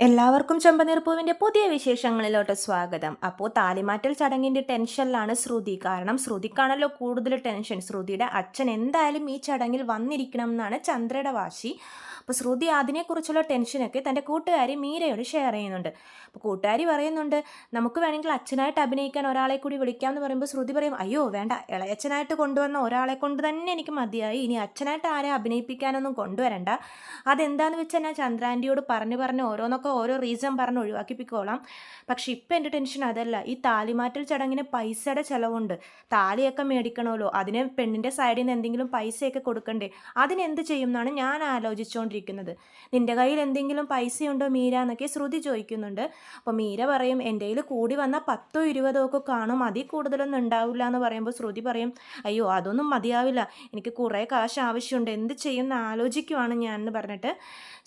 എല്ലാവർക്കും ചെമ്പനീർപ്പൂവിൻ്റെ പുതിയ വിശേഷങ്ങളിലോട്ട് സ്വാഗതം. അപ്പോൾ താലിമാറ്റൽ ചടങ്ങിൻ്റെ ടെൻഷനിലാണ് ശ്രുതി. കാരണം ശ്രുതിക്കാണല്ലോ കൂടുതൽ ടെൻഷൻ. ശ്രുതിയുടെ അച്ഛൻ എന്തായാലും ഈ ചടങ്ങിൽ വന്നിരിക്കണം എന്നാണ് ചന്ദ്രയുടെ വാശി. അപ്പോൾ ശ്രുതി അതിനെക്കുറിച്ചുള്ള ടെൻഷനൊക്കെ തൻ്റെ കൂട്ടുകാരി മീരയോട് ഷെയർ ചെയ്യുന്നുണ്ട്. അപ്പോൾ കൂട്ടുകാരി പറയുന്നുണ്ട്, നമുക്ക് വേണമെങ്കിൽ അച്ഛനായിട്ട് അഭിനയിക്കാൻ ഒരാളെ കൂടി വിളിക്കാമെന്ന് പറയുമ്പോൾ ശ്രുതി പറയും, അയ്യോ വേണ്ട, ഇളയച്ഛനായിട്ട് കൊണ്ടുവന്ന ഒരാളെ കൊണ്ട് തന്നെ എനിക്ക് മതിയായി, ഇനി അച്ഛനായിട്ട് ആരെ അഭിനയിപ്പിക്കാനൊന്നും കൊണ്ടുവരണ്ട. അതെന്താണെന്ന് വെച്ചാൽ ഞാൻ ചന്ദ്രാൻ്റിയോട് പറഞ്ഞ് ഓരോന്നൊക്കെ ഓരോ റീസൺ പറഞ്ഞ് ഒഴിവാക്കിപ്പിക്കോളാം. പക്ഷെ ഇപ്പം എൻ്റെ ടെൻഷൻ അതല്ല, ഈ താലിമാറ്റൽ ചടങ്ങിന് പൈസയുടെ ചിലവുണ്ട്. താലിയൊക്കെ മേടിക്കണമല്ലോ, അതിന് പെണ്ണിൻ്റെ സൈഡിൽ നിന്ന് എന്തെങ്കിലും പൈസയൊക്കെ കൊടുക്കണ്ടേ, അതിനെന്ത് ചെയ്യും എന്നാണ് ഞാൻ ആലോചിച്ചുകൊണ്ടിരിക്കുന്നത്. നിൻ്റെ കയ്യിൽ എന്തെങ്കിലും പൈസയുണ്ടോ മീര എന്നൊക്കെ ശ്രുതി ചോദിക്കുന്നുണ്ട്. അപ്പോൾ മീര പറയും, എൻ്റെ കയ്യിൽ കൂടി വന്നാൽ 10-20 ഒക്കെ കാണും, അതിൽ കൂടുതലൊന്നും ഉണ്ടാവില്ല എന്ന് പറയുമ്പോൾ ശ്രുതി പറയും, അയ്യോ അതൊന്നും മതിയാവില്ല, എനിക്ക് കുറേ കാശ് ആവശ്യമുണ്ട്, എന്ത് ചെയ്യുമെന്ന് ആലോചിക്കുവാണ് ഞാൻ എന്ന് പറഞ്ഞിട്ട്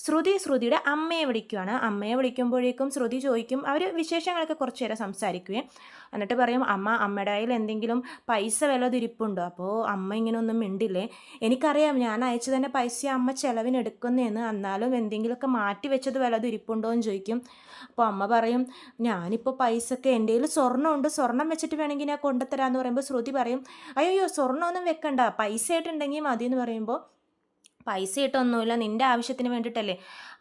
ശ്രുതിയുടെ അമ്മയെ വിളിക്കുവാണ്. അമ്മയെ വിളിക്കുമ്പോഴേക്കും ശ്രുതി ചോദിക്കും, അവർ വിശേഷങ്ങളൊക്കെ കുറച്ച് നേരം സംസാരിക്കുകയും എന്നിട്ട് പറയും, അമ്മയുടെ കയ്യിൽ എന്തെങ്കിലും പൈസ വല്ലതും ഇരിപ്പുണ്ടോ? അപ്പോൾ അമ്മ ഇങ്ങനെ ഒന്നും മിണ്ടില്ലേ, എനിക്കറിയാം ഞാൻ അയച്ചു തന്നെ പൈസ അമ്മ ചിലവിനെടുക്കുന്നതെന്ന്, എന്നാലും എന്തെങ്കിലുമൊക്കെ മാറ്റി വെച്ചത് വല്ലതും ഇരിപ്പുണ്ടോ എന്ന് ചോദിക്കും. അപ്പോൾ അമ്മ പറയും, ഞാനിപ്പോൾ പൈസയൊക്കെ എൻ്റെ കയ്യിൽ സ്വർണ്ണമുണ്ട്, സ്വർണ്ണം വെച്ചിട്ട് വേണമെങ്കിൽ ഞാൻ കൊണ്ടുതരാമെന്ന് പറയുമ്പോൾ ശ്രുതി പറയും, അയ്യോ സ്വർണ്ണമൊന്നും വെക്കണ്ട, പൈസ ആയിട്ടുണ്ടെങ്കിൽ മതി എന്ന് പറയുമ്പോൾ, പൈസ ഇട്ടൊന്നുമില്ല, നിൻ്റെ ആവശ്യത്തിന് വേണ്ടിയിട്ടല്ലേ,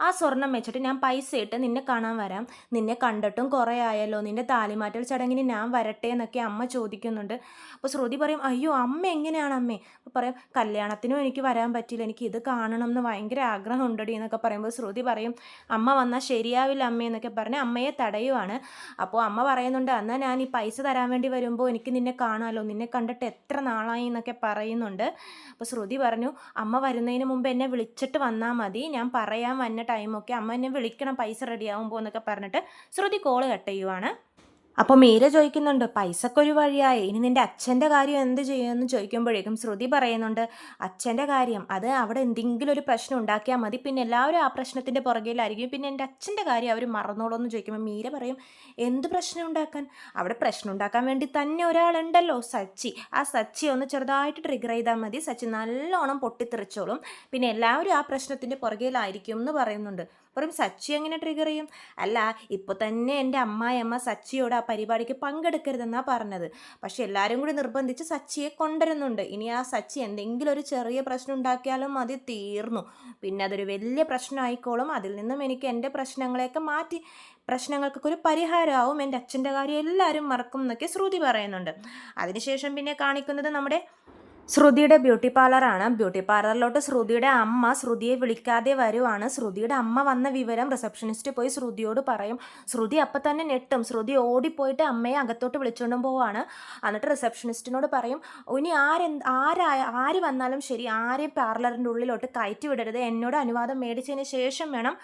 ആ സ്വർണം വെച്ചിട്ട് ഞാൻ പൈസ ഇട്ട് നിന്നെ കാണാൻ വരാം, നിന്നെ കണ്ടിട്ടും കുറേ ആയല്ലോ, നിൻ്റെ താലിമാറ്റൽ ചടങ്ങിന് ഞാൻ വരട്ടെ എന്നൊക്കെ അമ്മ ചോദിക്കുന്നുണ്ട്. അപ്പോൾ ശ്രുതി പറയും, അയ്യോ അമ്മ എങ്ങനെയാണ് അമ്മേ? അപ്പോൾ പറയും, കല്യാണത്തിനും എനിക്ക് വരാൻ പറ്റില്ല, എനിക്ക് ഇത് കാണണം എന്ന് ഭയങ്കര ആഗ്രഹം ഉണ്ടടി എന്നൊക്കെ പറയുമ്പോൾ ശ്രുതി പറയും, അമ്മ വന്നാൽ ശരിയാവില്ല അമ്മ എന്നൊക്കെ പറഞ്ഞ് അമ്മയെ തടയുവാണ്. അപ്പോൾ അമ്മ പറയുന്നുണ്ട്, എന്നാൽ ഞാൻ ഈ പൈസ തരാൻ വേണ്ടി വരുമ്പോൾ എനിക്ക് നിന്നെ കാണാമല്ലോ, നിന്നെ കണ്ടിട്ട് എത്ര നാളായി എന്നൊക്കെ പറയുന്നുണ്ട്. അപ്പോൾ ശ്രുതി പറഞ്ഞു, അമ്മ വരുന്നതിന് മുമ്പ് എന്നെ വിളിച്ചിട്ട് വന്നാൽ മതി, ഞാൻ പറയാൻ വന്ന ടൈമൊക്കെ അമ്മ എന്നെ വിളിക്കണം പൈസ റെഡിയാവുമ്പോൾ എന്നൊക്കെ പറഞ്ഞിട്ട് ശ്രുതി കോള് കട്ട് ചെയ്യുവാണ്. അപ്പോൾ മീര ചോദിക്കുന്നുണ്ട്, പൈസക്കൊരു വഴിയായി, ഇനി നിൻ്റെ അച്ഛൻ്റെ കാര്യം എന്ത് ചെയ്യുമെന്ന് ചോദിക്കുമ്പോഴേക്കും ശ്രുതി പറയുന്നുണ്ട്, അച്ഛൻ്റെ കാര്യം അത് അവിടെ എന്തെങ്കിലും ഒരു പ്രശ്നം ഉണ്ടാക്കിയാൽ മതി, പിന്നെ എല്ലാവരും ആ പ്രശ്നത്തിൻ്റെ പുറകിലായിരിക്കും, പിന്നെ എൻ്റെ അച്ഛൻ്റെ കാര്യം അവർ മറന്നോളൂ എന്ന് ചോദിക്കുമ്പോൾ മീര പറയും, എന്ത് പ്രശ്നം ഉണ്ടാക്കാൻ? അവിടെ പ്രശ്നം ഉണ്ടാക്കാൻ വേണ്ടി തന്നെ ഒരാളുണ്ടല്ലോ, സച്ചി. ആ സച്ചി ഒന്ന് ചെറുതായിട്ട് ട്രിഗർ ചെയ്താൽ മതി, സച്ചി നല്ലോണം പൊട്ടിത്തെറിച്ചോളും, പിന്നെ എല്ലാവരും ആ പ്രശ്നത്തിൻ്റെ പുറകിലായിരിക്കും എന്ന് പറയുന്നുണ്ട്. പറയും, സച്ചി എങ്ങനെ ട്രിഗർ ചെയ്യും? അല്ല, ഇപ്പോൾ തന്നെ എൻ്റെ അമ്മായിയമ്മ സച്ചിയോട് ആ പരിപാടിക്ക് പങ്കെടുക്കരുതെന്നാണ് പറഞ്ഞത്, പക്ഷെ എല്ലാവരും കൂടി നിർബന്ധിച്ച് സച്ചിയെ കൊണ്ടുവരുന്നുണ്ട്. ഇനി ആ സച്ചി എന്തെങ്കിലും ഒരു ചെറിയ പ്രശ്നം ഉണ്ടാക്കിയാലും അത് തീർന്നു, പിന്നെ അതൊരു വലിയ പ്രശ്നമായിക്കോളും, അതിൽ നിന്നും എനിക്ക് എൻ്റെ പ്രശ്നങ്ങളെയൊക്കെ മാറ്റി, പ്രശ്നങ്ങൾക്കൊക്കെ ഒരു പരിഹാരമാവും, എൻ്റെ അച്ഛൻ്റെ കാര്യം എല്ലാവരും മറക്കും എന്നൊക്കെ ശ്രുതി പറയുന്നുണ്ട്. അതിനുശേഷം പിന്നെ കാണിക്കുന്നത് നമ്മുടെ ശ്രുതിയുടെ ബ്യൂട്ടി പാർലറാണ്. ബ്യൂട്ടി പാർലറിലോട്ട് ശ്രുതിയുടെ അമ്മ ശ്രുതിയെ വിളിക്കാതെ വരുവാണ്. ശ്രുതിയുടെ അമ്മ വന്ന വിവരം റിസപ്ഷനിസ്റ്റ് പോയി ശ്രുതിയോട് പറയും. ശ്രുതി അപ്പം തന്നെ ഞെട്ടും. ശ്രുതി ഓടിപ്പോയിട്ട് അമ്മയെ അകത്തോട്ട് വിളിച്ചുകൊണ്ടും പോവാണ്. എന്നിട്ട് റിസപ്ഷനിസ്റ്റിനോട് പറയും, ഇനി ആര് വന്നാലും ശരി, ആരെയും പാർലറിൻ്റെ ഉള്ളിലോട്ട് കയറ്റി വിടരുത്, എന്നോട് അനുവാദം മേടിച്ചതിന് ശേഷം വേണം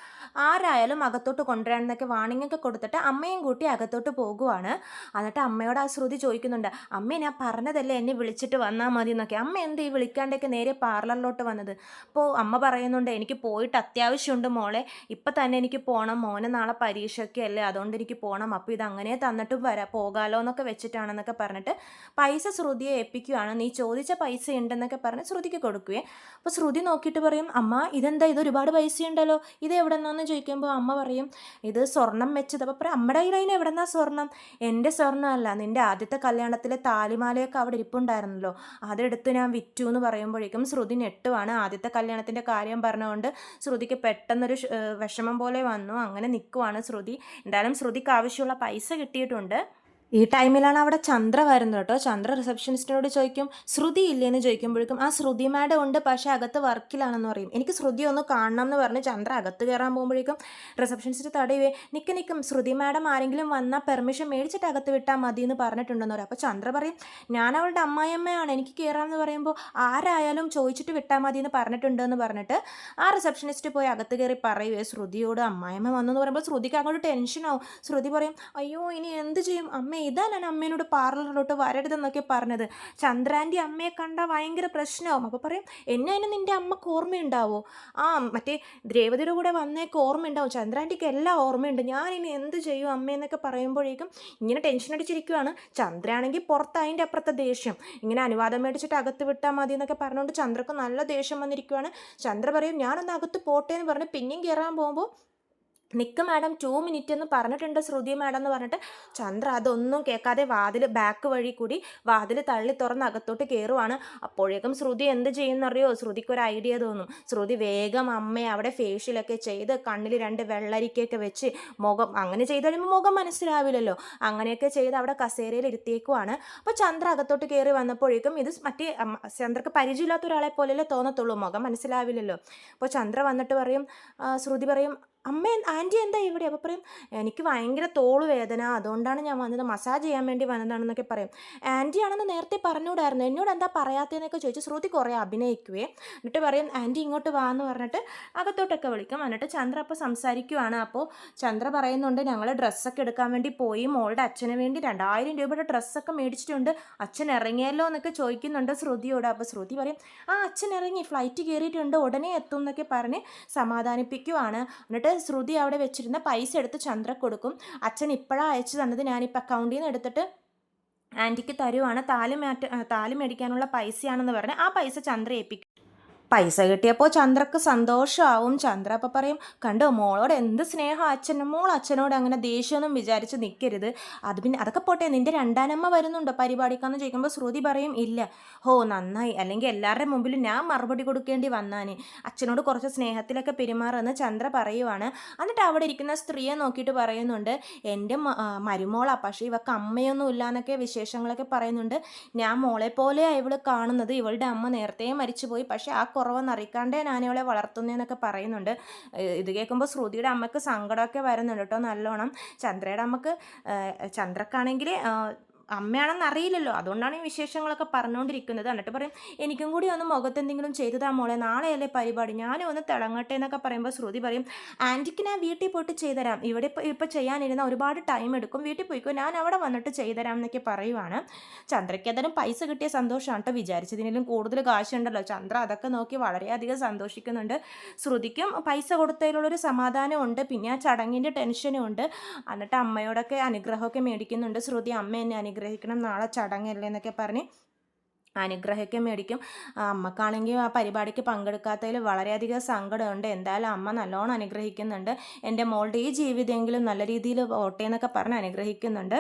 ആരായാലും അകത്തോട്ട് കൊണ്ടുവരാനെന്നൊക്കെ വാണിങ്ങൊക്കെ കൊടുത്തിട്ട് അമ്മയും കൂട്ടി അകത്തോട്ട് പോകുവാണ്. എന്നിട്ട് അമ്മയോട് ആ ശ്രുതി ചോദിക്കുന്നുണ്ട്, അമ്മേ ഞാൻ പറഞ്ഞതല്ലേ എന്നെ വിളിച്ചിട്ട് വന്നാൽ മതി എന്നൊക്കെ, അമ്മ എന്ത് ഈ വിളിക്കാണ്ടൊക്കെ നേരെ പാർലറിലോട്ട് വന്നത്? അപ്പോൾ അമ്മ പറയുന്നുണ്ട്, എനിക്ക് പോയിട്ട് അത്യാവശ്യമുണ്ട് മോളെ, ഇപ്പം തന്നെ എനിക്ക് പോകണം, മോനെ നാളെ പരീക്ഷയൊക്കെ അല്ലേ, അതുകൊണ്ട് എനിക്ക് പോകണം, അപ്പോൾ ഇതങ്ങനെ തന്നിട്ട് പോകാലോ എന്നൊക്കെ വെച്ചിട്ടാണെന്നൊക്കെ പറഞ്ഞിട്ട് പൈസ ശ്രുതിയെ ഏൽപ്പിക്കുകയാണ്. നീ ചോദിച്ച പൈസ ഉണ്ടെന്നൊക്കെ പറഞ്ഞ് ശ്രുതിക്ക് കൊടുക്കുകയെ. അപ്പോൾ ശ്രുതി നോക്കിയിട്ട് പറയും, അമ്മ ഇതെന്താ, ഇത് ഒരുപാട് പൈസ ഉണ്ടല്ലോ, ഇത് എവിടെ നിന്നാന്ന് ചോദിക്കുമ്പോൾ അമ്മ പറയും, ഇത് സ്വർണം വെച്ചത്. അപ്പോൾ പറയും, അമ്മയുടെ കയ്യിൽ അതിന് എവിടെ നിന്നാ സ്വർണം? എൻ്റെ സ്വർണ്ണമല്ല, നിൻ്റെ ആദ്യത്തെ കല്യാണത്തിലെ താലിമാലയൊക്കെ അവിടെ ഇരിപ്പുണ്ടായിരുന്നല്ലോ, അതെടുത്ത് ഞാൻ വിറ്റു എന്ന് പറയുമ്പോഴേക്കും ശ്രുതി ഞെട്ടുവാണ്. ആദ്യത്തെ കല്യാണത്തിൻ്റെ കാര്യം പറഞ്ഞുകൊണ്ട് ശ്രുതിക്ക് പെട്ടെന്നൊരു വിഷമം പോലെ വന്നു. അങ്ങനെ നിൽക്കുവാണ് ശ്രുതി. എന്തായാലും ശ്രുതിക്ക് ആവശ്യമുള്ള പൈസ കിട്ടിയിട്ടുണ്ട്. ഈ ടൈമിലാണ് അവിടെ ചന്ദ്ര വരുന്നത് കേട്ടോ. ചന്ദ്ര റിസപ്ഷനിസ്റ്റിനോട് ചോദിക്കും, ശ്രുതി ഇല്ലേന്ന് ചോദിക്കുമ്പോഴേക്കും, ആ ശ്രുതി മാഡം ഉണ്ട്, പക്ഷേ അകത്ത് വർക്കിലാണെന്ന് പറയും. എനിക്ക് ശ്രുതി ഒന്ന് കാണണം എന്ന് പറഞ്ഞ് ചന്ദ്ര അകത്ത് കയറാൻ പോകുമ്പോഴേക്കും റിസപ്ഷനിസ്റ്റ് തടയുവേ, നിൽക്കും ശ്രുതി മാഡം ആരെങ്കിലും വന്നാൽ പെർമിഷൻ മേടിച്ചിട്ട് അകത്ത് വിട്ടാൽ മതി എന്ന് പറഞ്ഞിട്ടുണ്ടെന്ന് പറയും. അപ്പോൾ ചന്ദ്ര പറയും, ഞാൻ അവളുടെ അമ്മായിയമ്മയാണ്, എനിക്ക് കയറാമെന്ന് പറയുമ്പോൾ ആരായാലും ചോദിച്ചിട്ട് വിട്ടാൽ മതി എന്ന് പറഞ്ഞിട്ടുണ്ടെന്ന് പറഞ്ഞിട്ട് ആ റിസപ്ഷനിസ്റ്റ് പോയി അകത്ത് കയറി പറയുവേ ശ്രുതിയോട്, അമ്മായിയമ്മ വന്നു എന്ന് പറയുമ്പോൾ ശ്രുതിക്ക് അങ്ങോട്ട് ടെൻഷനാവും. ശ്രുതി പറയും, അയ്യോ ഇനി എന്ത് ചെയ്യും അമ്മ, ഇതാ ഞാൻ അമ്മേനോട് പാർലറിലോട്ട് വരരുതെന്നൊക്കെ പറഞ്ഞത്, ചന്ദ്രാൻ്റെ അമ്മയെ കണ്ടാൽ ഭയങ്കര പ്രശ്നമാവും. അപ്പോൾ പറയും, എന്നെ അതിന് നിൻ്റെ അമ്മക്ക് ഓർമ്മയുണ്ടാവോ? ആ മറ്റേ ദ്രേവതിയുടെ കൂടെ വന്നേക്ക് ഓർമ്മയുണ്ടാവും, ചന്ദ്രാൻ്റിക്ക് എല്ലാം ഓർമ്മയുണ്ട്, ഞാൻ ഇനി എന്ത് ചെയ്യും അമ്മയെന്നൊക്കെ പറയുമ്പോഴേക്കും ഇങ്ങനെ ടെൻഷൻ അടിച്ചിരിക്കുകയാണ്. ചന്ദ്രയാണെങ്കിൽ പുറത്ത് അതിൻ്റെ അപ്പുറത്തെ ദേഷ്യം, ഇങ്ങനെ അനുവാദം മേടിച്ചിട്ട് അകത്ത് വിട്ടാൽ മതി എന്നൊക്കെ പറഞ്ഞുകൊണ്ട് ചന്ദ്രക്ക് നല്ല ദേഷ്യം വന്നിരിക്കുകയാണ്. ചന്ദ്ര പറയും, ഞാനൊന്ന് അകത്ത് പോട്ടെ എന്ന് പറഞ്ഞ് പിന്നെയും കയറാൻ പോകുമ്പോൾ നിക്ക് മാഡം 2 മിനിറ്റ് എന്ന് പറഞ്ഞിട്ടുണ്ട് ശ്രുതി മാഡം എന്ന് പറഞ്ഞിട്ട് ചന്ദ്ര അതൊന്നും കേൾക്കാതെ വാതിൽ ബാക്ക് വഴി കൂടി വാതിൽ തള്ളി തുറന്ന് അകത്തോട്ട് കയറുവാണ്. അപ്പോഴേക്കും ശ്രുതി എന്ത് ചെയ്യുന്നറിയോ? ശ്രുതിക്ക് ഒരു ഐഡിയ തോന്നും. ശ്രുതി വേഗം അമ്മയെ അവിടെ ഫേഷ്യലൊക്കെ ചെയ്ത് കണ്ണിൽ 2 വെള്ളരിക്കയൊക്കെ വെച്ച് മുഖം അങ്ങനെ ചെയ്ത് കഴിയുമ്പോൾ മുഖം മനസ്സിലാവില്ലല്ലോ. അങ്ങനെയൊക്കെ ചെയ്ത് അവിടെ കസേരയിൽ ഇരുത്തിയേക്കുവാണ്. അപ്പോൾ ചന്ദ്ര അകത്തോട്ട് കയറി വന്നപ്പോഴേക്കും ഇത് മറ്റേ ചന്ദ്രക്ക് പരിചയമില്ലാത്ത ഒരാളെ പോലെയല്ലേ തോന്നത്തുള്ളൂ, മുഖം മനസ്സിലാവില്ലല്ലോ. അപ്പോൾ ചന്ദ്ര വന്നിട്ട് പറയും, ശ്രുതി പറയും, അമ്മ ആൻറ്റി എന്താ ഇവിടെ? അപ്പോൾ പറയും, എനിക്ക് ഭയങ്കര തോള് വേദന, അതുകൊണ്ടാണ് ഞാൻ വന്നത്, മസാജ് ചെയ്യാൻ വേണ്ടി വന്നതാണെന്നൊക്കെ പറയും. ആൻറ്റി ആണെന്ന് നേരത്തെ പറഞ്ഞുകൂടായിരുന്നു, എന്നോട് എന്താ പറയാത്തതെന്നൊക്കെ ചോദിച്ചു ശ്രുതി കുറേ അഭിനയിക്കുവേ. എന്നിട്ട് പറയും, ആൻറ്റി ഇങ്ങോട്ട് വാ എന്ന് പറഞ്ഞിട്ട് അകത്തോട്ടൊക്കെ വിളിക്കും. എന്നിട്ട് ചന്ദ്ര അപ്പോൾ സംസാരിക്കുവാണ്. അപ്പോൾ ചന്ദ്ര പറയുന്നുണ്ട്, ഞങ്ങൾ ഡ്രസ്സൊക്കെ എടുക്കാൻ വേണ്ടി പോയി, മോളുടെ അച്ഛന് വേണ്ടി 2000 രൂപയുടെ ഡ്രസ്സൊക്കെ മേടിച്ചിട്ടുണ്ട്, അച്ഛൻ ഇറങ്ങിയല്ലോ എന്നൊക്കെ ചോദിക്കുന്നുണ്ട് ശ്രുതിയോട്. അപ്പോൾ ശ്രുതി പറയും, അച്ഛൻ ഇറങ്ങി, ഫ്ലൈറ്റ് കയറിയിട്ടുണ്ട്, ഉടനെ എത്തും എന്നൊക്കെ പറഞ്ഞ് സമാധാനിപ്പിക്കുവാണ്. എന്നിട്ട് ശ്രുതി അവിടെ വെച്ചിരുന്ന പൈസ എടുത്ത് ചന്ദ്ര കൊടുക്കും. അച്ഛൻ ഇപ്പോഴാണ് അയച്ചു തന്നത്, ഞാനിപ്പോൾ അക്കൗണ്ടിൽ നിന്ന് എടുത്തിട്ട് ആൻറ്റിക്ക് തരുവാണ്, താലി മേടിക്കാനുള്ള പൈസയാണെന്ന് പറഞ്ഞ് ആ പൈസ ചന്ദ്ര ഏൽപ്പിക്കും. പൈസ കിട്ടിയപ്പോൾ ചന്ദ്രക്ക് സന്തോഷമാവും. ചന്ദ്ര അപ്പം പറയും, കണ്ടോ മോളോട് എന്ത് സ്നേഹം അച്ഛനും, മോൾ അച്ഛനോട് അങ്ങനെ ദേഷ്യമൊന്നും വിചാരിച്ച് നിൽക്കരുത്. അത് പിന്നെ അതൊക്കെ പോട്ടെ, നിൻ്റെ രണ്ടാനമ്മ വരുന്നുണ്ടോ പരിപാടിക്കാന്ന് ചോദിക്കുമ്പോൾ ശ്രുതി പറയും, ഇല്ല. ഹോ നന്നായി, അല്ലെങ്കിൽ എല്ലാവരുടെ മുമ്പിൽ ഞാൻ മറുപടി കൊടുക്കേണ്ടി വന്നാന്, അച്ഛനോട് കുറച്ച് സ്നേഹത്തിലൊക്കെ പെരുമാറുമെന്ന് ചന്ദ്ര പറയുവാണ്. എന്നിട്ട് അവിടെ ഇരിക്കുന്ന സ്ത്രീയെ നോക്കിയിട്ട് പറയുന്നുണ്ട്, എൻ്റെ മരുമോളാ, പക്ഷേ ഇവൾക്ക് അമ്മയൊന്നും ഇല്ല എന്നൊക്കെ വിശേഷങ്ങളൊക്കെ പറയുന്നുണ്ട്. ഞാൻ മോളെ പോലെയാണ് ഇവൾ കാണുന്നത്, ഇവളുടെ അമ്മ നേരത്തെ മരിച്ചുപോയി, പക്ഷേ ആ കുറവൊന്നും അറിയിക്കാണ്ടേ ഞാനിവളെ വളർത്തുന്നതെന്നൊക്കെ പറയുന്നുണ്ട്. ഇത് കേൾക്കുമ്പോൾ ശ്രുതിയുടെ അമ്മയ്ക്ക് സങ്കടമൊക്കെ വരുന്നുണ്ട് കേട്ടോ നല്ലോണം. ചന്ദ്രയുടെ അമ്മക്ക്, ചന്ദ്രക്കാണെങ്കിൽ അമ്മയാണെന്ന് അറിയില്ലല്ലോ, അതുകൊണ്ടാണ് ഈ വിശേഷങ്ങളൊക്കെ പറഞ്ഞുകൊണ്ടിരിക്കുന്നത്. എന്നിട്ട് പറയും, എനിക്കും കൂടി ഒന്ന് മുഖത്തെന്തെങ്കിലും ചെയ്തതാ മോളെ, നാളെയല്ലേ പരിപാടി, ഞാനും ഒന്ന് തിളങ്ങട്ടെ എന്നൊക്കെ പറയുമ്പോൾ ശ്രുതി പറയും, ആൻറ്റിക്ക് ഞാൻ വീട്ടിൽ പോയിട്ട് ചെയ്തുതരാം, ഇവിടെ ഇപ്പോൾ ചെയ്യാനിരുന്ന ഒരുപാട് ടൈം എടുക്കും, വീട്ടിൽ പോയിക്കോ, ഞാൻ അവിടെ വന്നിട്ട് ചെയ്തുതരാം എന്നൊക്കെ പറയുവാണ്. ചന്ദ്രയ്ക്ക് എന്തായാലും പൈസ കിട്ടിയ സന്തോഷമാണ് കേട്ടോ, വിചാരിച്ചതിനും കൂടുതൽ കാശുണ്ടല്ലോ. ചന്ദ്ര അതൊക്കെ നോക്കി വളരെയധികം സന്തോഷിക്കുന്നുണ്ട്. ശ്രുതിക്കും പൈസ കൊടുത്തതിലുള്ളൊരു സമാധാനമുണ്ട്, പിന്നെ ആ ചടങ്ങിൻ്റെ ടെൻഷനും ഉണ്ട്. എന്നിട്ട് അമ്മയോടൊക്കെ അനുഗ്രഹമൊക്കെ മേടിക്കുന്നുണ്ട് ശ്രുതി, അമ്മ എന്നെ അനുഗ്രഹിക്കണം, നാളെ ചടങ്ങല്ലേ എന്നൊക്കെ പറഞ്ഞ് അനുഗ്രഹമൊക്കെ മേടിക്കും. അമ്മക്കാണെങ്കിൽ ആ പരിപാടിക്ക് പങ്കെടുക്കാത്തതിൽ വളരെയധികം സങ്കടമുണ്ട്. എന്തായാലും അമ്മ നല്ലോണം അനുഗ്രഹിക്കുന്നുണ്ട്, എൻ്റെ മോളുടെ ഈ ജീവിതമെങ്കിലും നല്ല രീതിയിൽ പോട്ടെ എന്നൊക്കെ പറഞ്ഞ് അനുഗ്രഹിക്കുന്നുണ്ട്.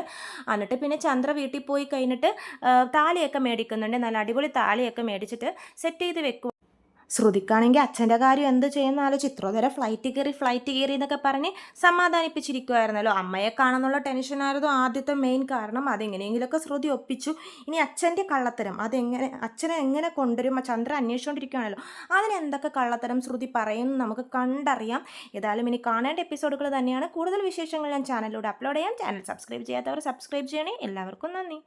എന്നിട്ട് പിന്നെ ചന്ദ്ര വീട്ടിൽ പോയി കഴിഞ്ഞിട്ട് താലിയൊക്കെ മേടിക്കുന്നുണ്ട്, നല്ല അടിപൊളി താലിയൊക്കെ മേടിച്ചിട്ട് സെറ്റ് ചെയ്ത് വെക്കും. ശ്രുതിക്കാണെങ്കിൽ അച്ഛൻ്റെ കാര്യം എന്ത് ചെയ്യുന്ന ആലോചിച്ച് ഇത്ര ഫ്ലൈറ്റ് കയറി എന്നൊക്കെ പറഞ്ഞ് സമാധാനിപ്പിച്ചിരിക്കുമായിരുന്നല്ലോ. അമ്മയെ കാണുന്നുള്ള ടെൻഷനായിരുന്നു ആദ്യത്തെ മെയിൻ കാരണം. അതെങ്ങനെയെങ്കിലുമൊക്കെ ശ്രുതി ഒപ്പിച്ചു. ഇനി അച്ഛൻ്റെ കള്ളത്തരം അച്ഛനെ എങ്ങനെ കൊണ്ടുവരും, ചന്ദ്ര അന്വേഷിച്ചുകൊണ്ടിരിക്കുകയാണല്ലോ, അതിനെന്തൊക്കെ കള്ളത്തരം ശ്രുതി പറയുമെന്ന് നമുക്ക് കണ്ടറിയാം. ഏതായാലും ഇനി കാണേണ്ട എപ്പിസോഡുകൾ തന്നെയാണ്. കൂടുതൽ വിശേഷങ്ങൾ ഞാൻ ചാനലിലൂടെ അപ്ലോഡ് ചെയ്യാം. ചാനൽ സബ്സ്ക്രൈബ് ചെയ്യാത്തവർ സബ്സ്ക്രൈബ് ചെയ്യണേ. എല്ലാവർക്കും നന്ദി.